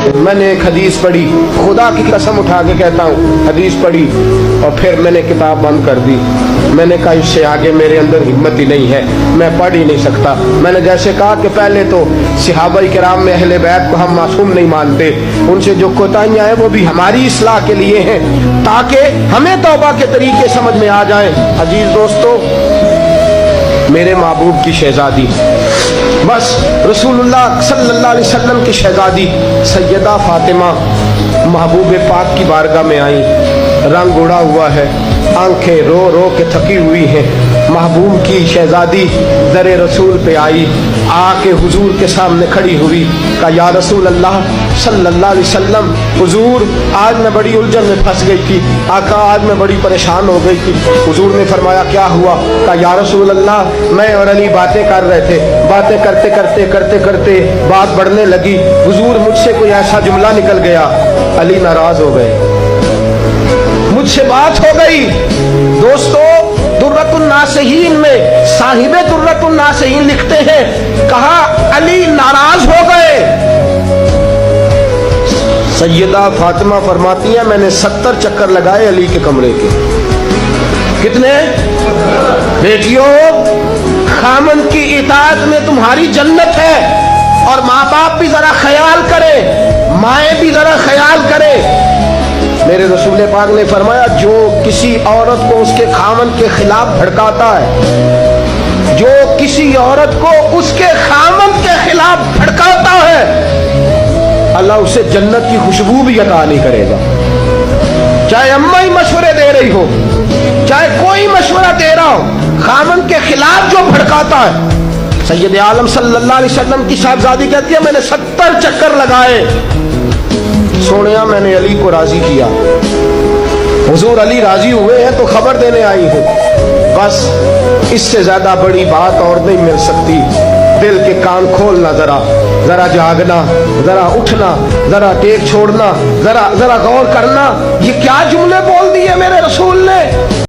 मैंने एक हदीस पढ़ी, खुदा की कसम उठा के कहता हूँ, हदीस पढ़ी और फिर मैंने किताब बंद कर दी। मैंने कहा इससे आगे मेरे अंदर हिम्मत ही नहीं है, मैं पढ़ ही नहीं सकता। मैंने जैसे कहा कि पहले तो सहाबाए किराम में अहले बैत को हम मासूम नहीं मानते, उनसे जो कोताहियां हैं वो भी हमारी इस्लाह के लिए हैं, ताकि हमें तौबा के तरीके समझ में आ जाएं। अजीज दोस्तों, मेरे महबूब की शहजादी, बस रसूलुल्लाह सल्लल्लाहु अलैहि वसल्लम की शहजादी सैयदा फातिमा महबूब पाक की बारगाह में आई। रंग उड़ा हुआ है, आंखें रो रो के थकी हुई हैं। महबूब की शहजादी दरे रसूल पे आई, आके हुजूर के सामने खड़ी हुई, कहा या रसूल अल्लाह सल्लल्लाहु अलैहि वसल्लम, हुजूर आज मैं बड़ी उलझन में फंस गई थी, आका आज मैं बड़ी परेशान हो गई थी। हुजूर ने फरमाया क्या हुआ? कहा या रसूल अल्लाह, मैं और अली बातें कर रहे थे, बातें करते करते करते करते बात बढ़ने लगी, हुजूर मुझसे कोई ऐसा जुमला निकल गया, अली नाराज हो गए, मुझसे बात हो गई। दोस्तों, दुर्रतुन नासिहीन में साहिबे दुर्रतुन नासिहीन लिखते हैं, कहा अली नाराज हो गए। सैयदा फातिमा फरमाती है मैंने 70 चक्कर लगाए अली के कमरे के। कितने? बेटियों, खामन की इताअत में तुम्हारी जन्नत है, और माँ बाप भी जरा ख्याल करे, माएँ भी जरा ख्याल करे। मेरे रसूल पाक ने फरमाया जो किसी औरत को उसके खामन के खिलाफ भड़काता है, जो किसी औरत को उसके खामन के खिलाफ भड़काता है, अल्लाह उसे जन्नत की खुशबू भी अता नहीं करेगा। चाहे अम्मा ही मशवरे दे रही हो, चाहे कोई मशवरा दे रहा हो, खामन के खिलाफ जो भड़काता है। सैयद आलम सल्लल्लाहु अलैहि वसल्लम की साहबजादी कहती है मैंने 70 चक्कर लगाए, सोनिया मैंने अली को राजी किया। हुजूर अली राजी हुए हैं तो खबर देने आई हूँ, बस इससे ज्यादा बड़ी बात और नहीं मिल सकती। दिल के कान खोलना, जरा जरा जागना, जरा उठना, जरा टेक छोड़ना, जरा जरा गौर करना, ये क्या जुमले बोल दिए मेरे रसूल ने।